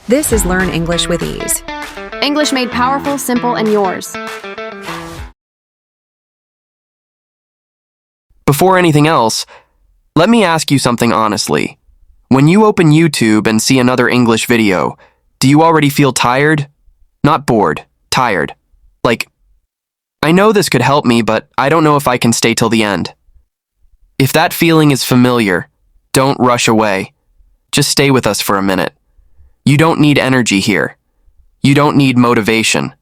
This is Learn English with Ease. English made powerful, simple, and yours. Before anything else, let me ask you something honestly. When you open YouTube and see another English video, do you already feel tired? Not bored, tired. Like, I know this could help me, but I don't know if I can stay till the end. If that feeling is familiar, don't rush away. Just stay with us for a minute. You don't need energy here. You don't need motivation.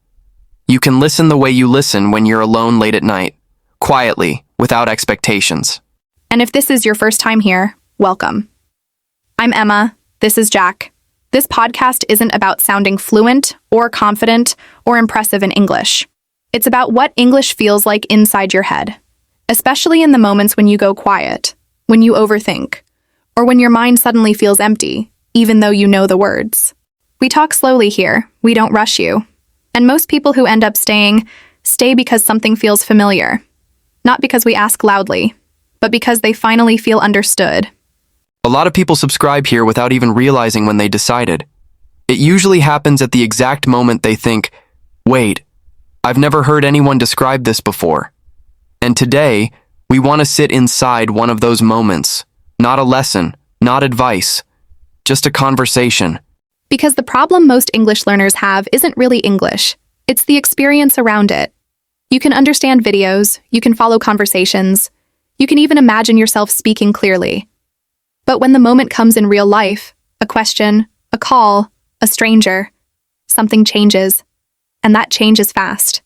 You can listen the way you listen when you're alone late at night, quietly, without expectations. And if this is your first time here, welcome. I'm Emma. This is Jack. This podcast isn't about sounding fluent or confident or impressive in English. It's about what English feels like inside your head, especially in the moments when you go quiet, when you overthink, or when your mind suddenly feels empty, even though you know the words. We talk slowly here, we don't rush you. And most people who end up staying, stay because something feels familiar. Not because we ask loudly, but because they finally feel understood. A lot of people subscribe here without even realizing when they decided. It usually happens at the exact moment they think, wait, I've never heard anyone describe this before. And today, we want to sit inside one of those moments. Not a lesson, not advice, just a conversation. Because the problem most English learners have isn't really English. It's the experience around it. You can understand videos, you can follow conversations, you can even imagine yourself speaking clearly. But when the moment comes in real life, a question, a call, a stranger, something changes. And that change is fast.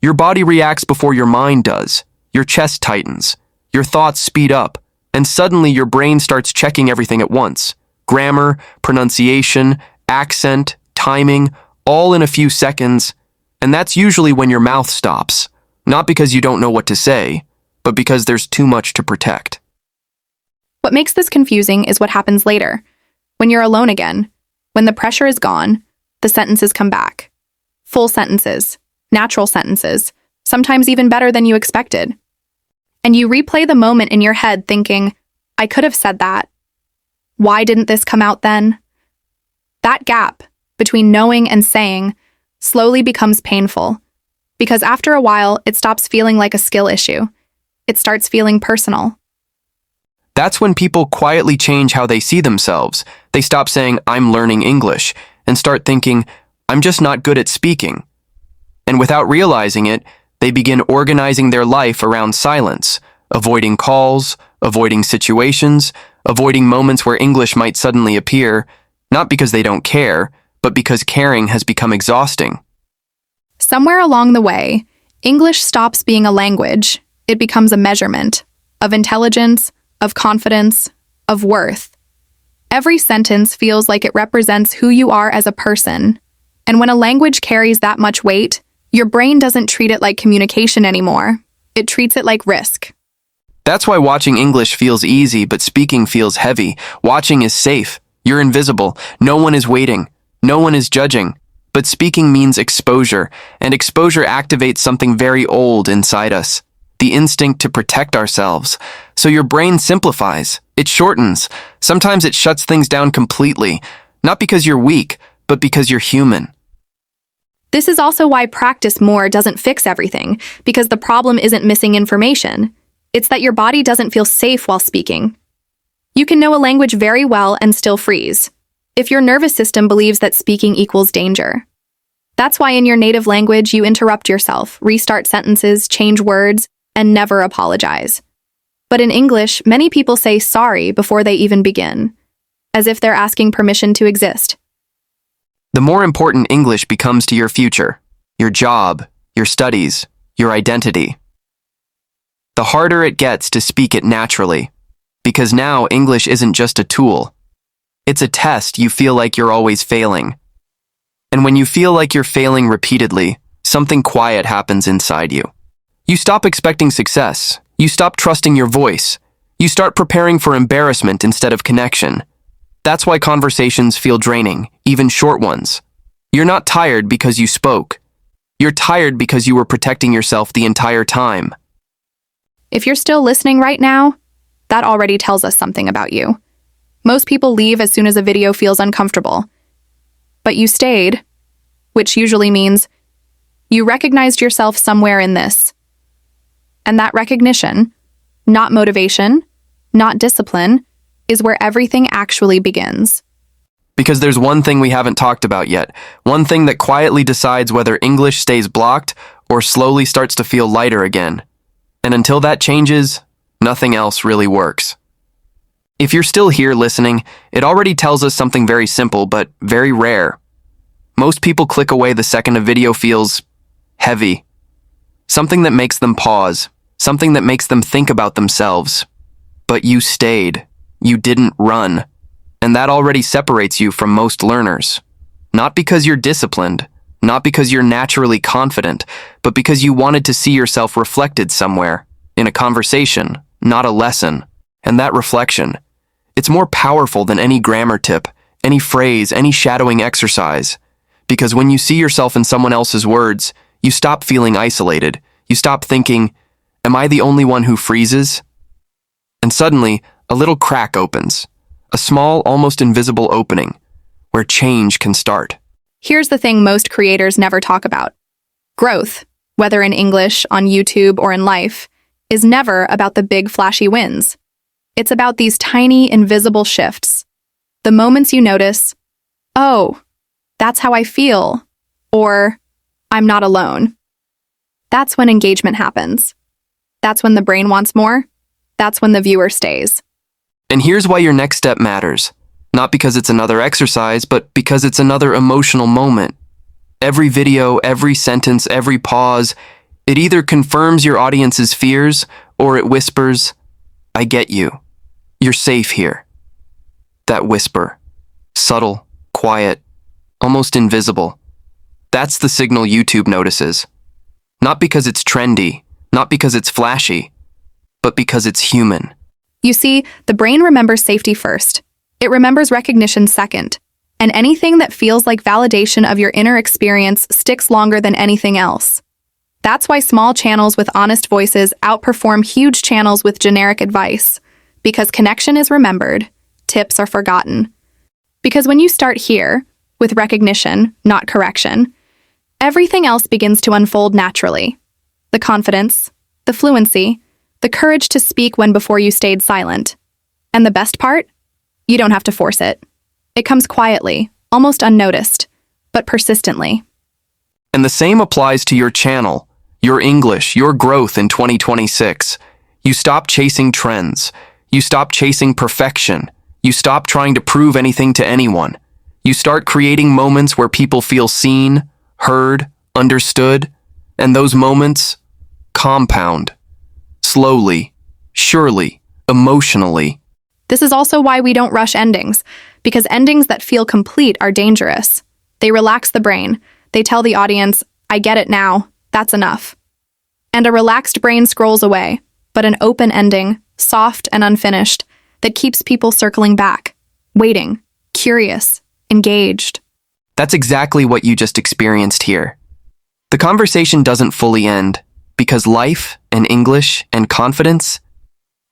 Your body reacts before your mind does. Your chest tightens. Your thoughts speed up. And suddenly your brain starts checking everything at once. Grammar, pronunciation, accent, timing, all in a few seconds. And that's usually when your mouth stops. Not because you don't know what to say, but because there's too much to protect. What makes this confusing is what happens later. When you're alone again, when the pressure is gone, the sentences come back. Full sentences, natural sentences, sometimes even better than you expected. And you replay the moment in your head thinking, I could have said that. Why didn't this come out then? That gap between knowing and saying slowly becomes painful, because after a while, it stops feeling like a skill issue. It starts feeling personal. That's when people quietly change how they see themselves. They stop saying, I'm learning English, and start thinking, I'm just not good at speaking. And without realizing it, they begin organizing their life around silence, avoiding calls, avoiding situations, avoiding moments where English might suddenly appear, not because they don't care, but because caring has become exhausting. Somewhere along the way, English stops being a language. It becomes a measurement of intelligence, of confidence, of worth. Every sentence feels like it represents who you are as a person. And when a language carries that much weight, your brain doesn't treat it like communication anymore. It treats it like risk. That's why watching English feels easy, but speaking feels heavy. Watching is safe. You're invisible. No one is waiting. No one is judging. But speaking means exposure, and exposure activates something very old inside us. The instinct to protect ourselves. So your brain simplifies. It shortens. Sometimes it shuts things down completely. Not because you're weak, but because you're human. This is also why practice more doesn't fix everything, because the problem isn't missing information. It's that your body doesn't feel safe while speaking. You can know a language very well and still freeze, if your nervous system believes that speaking equals danger. That's why in your native language you interrupt yourself, restart sentences, change words, and never apologize. But in English, many people say sorry before they even begin, as if they're asking permission to exist. The more important English becomes to your future, your job, your studies, your identity, the harder it gets to speak it naturally. Because now English isn't just a tool. It's a test you feel like you're always failing. And when you feel like you're failing repeatedly, something quiet happens inside you. You stop expecting success. You stop trusting your voice. You start preparing for embarrassment instead of connection. That's why conversations feel draining, even short ones. You're not tired because you spoke. You're tired because you were protecting yourself the entire time. If you're still listening right now, that already tells us something about you. Most people leave as soon as a video feels uncomfortable. but you stayed, which usually means you recognized yourself somewhere in this. And that recognition, not motivation, not discipline, is where everything actually begins. Because there's one thing we haven't talked about yet, one thing that quietly decides whether English stays blocked or slowly starts to feel lighter again. And until that changes, nothing else really works. If you're still here listening, it already tells us something very simple but very rare. Most people click away the second a video feels heavy. Something that makes them pause, something that makes them think about themselves. But you stayed. You didn't run. And that already separates you from most learners. Not because you're disciplined, not because you're naturally confident, but because you wanted to see yourself reflected somewhere, in a conversation, not a lesson. And that reflection, it's more powerful than any grammar tip, any phrase, any shadowing exercise. Because when you see yourself in someone else's words, you stop feeling isolated. You stop thinking, am I the only one who freezes? And suddenly, a little crack opens. A small, almost invisible opening, where change can start. Here's the thing most creators never talk about. Growth, whether in English, on YouTube, or in life, is never about the big flashy wins. It's about these tiny, invisible shifts. The moments you notice, oh, that's how I feel, or I'm not alone. That's when engagement happens. That's when the brain wants more. That's when the viewer stays. And here's why your next step matters. Not because it's another exercise, but because it's another emotional moment. Every video, every sentence, every pause, it either confirms your audience's fears or it whispers, I get you. You're safe here. That whisper. Subtle, quiet, almost invisible. That's the signal YouTube notices. Not because it's trendy, not because it's flashy, but because it's human. You see, the brain remembers safety first. It remembers recognition second. And anything that feels like validation of your inner experience sticks longer than anything else. That's why small channels with honest voices outperform huge channels with generic advice. Because connection is remembered, tips are forgotten. Because when you start here, with recognition, not correction, everything else begins to unfold naturally. The confidence, the fluency, the courage to speak when before you stayed silent. And the best part? You don't have to force it. It comes quietly, almost unnoticed, but persistently. And the same applies to your channel, your English, your growth in 2026. You stop chasing trends. You stop chasing perfection. You stop trying to prove anything to anyone. You start creating moments where people feel seen, heard, understood, and those moments compound. Slowly, surely, emotionally. This is also why we don't rush endings, because endings that feel complete are dangerous. They relax the brain. They tell the audience, I get it now, that's enough. And a relaxed brain scrolls away, but an open ending, soft and unfinished, that keeps people circling back, waiting, curious, engaged. That's exactly what you just experienced here. The conversation doesn't fully end, because life and English and confidence,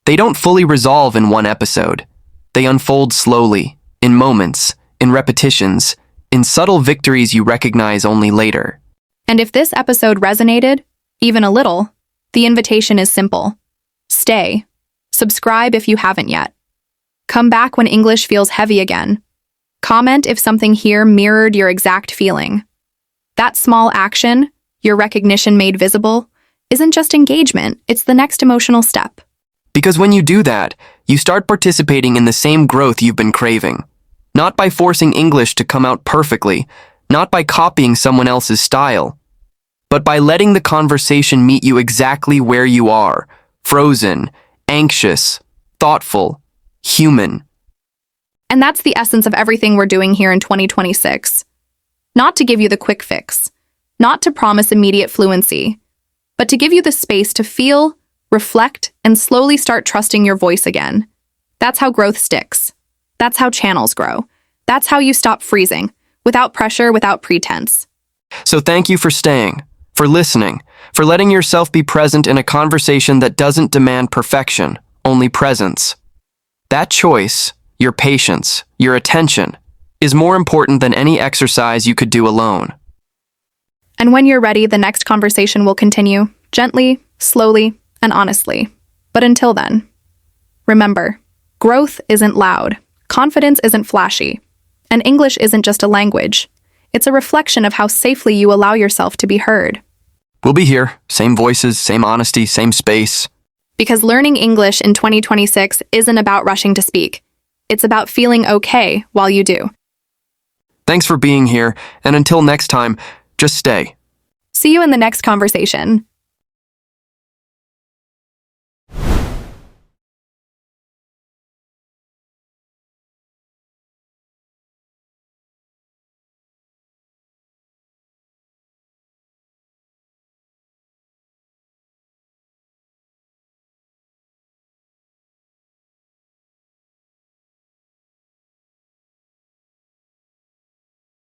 they don't fully resolve in one episode. They unfold slowly, in moments, in repetitions, in subtle victories you recognize only later. And if this episode resonated, even a little, the invitation is simple. Stay. Subscribe if you haven't yet. Come back when English feels heavy again. Comment if something here mirrored your exact feeling. That small action, your recognition made visible, isn't just engagement, it's the next emotional step. Because when you do that, you start participating in the same growth you've been craving. Not by forcing English to come out perfectly, not by copying someone else's style, but by letting the conversation meet you exactly where you are, frozen, anxious, thoughtful, human. And that's the essence of everything we're doing here in 2026. Not to give you the quick fix, not to promise immediate fluency, but to give you the space to feel, reflect, and slowly start trusting your voice again. That's how growth sticks. That's how channels grow. That's how you stop freezing, without pressure, without pretense. So thank you for staying, for listening, for letting yourself be present in a conversation that doesn't demand perfection, only presence. That choice, your patience, your attention, is more important than any exercise you could do alone. And when you're ready, the next conversation will continue, gently, slowly, and honestly. But until then, remember, growth isn't loud, confidence isn't flashy, and English isn't just a language. It's a reflection of how safely you allow yourself to be heard. We'll be here, same voices, same honesty, same space. Because learning English in 2026 isn't about rushing to speak. It's about feeling okay while you do. Thanks for being here, and until next time, just stay. See you in the next conversation.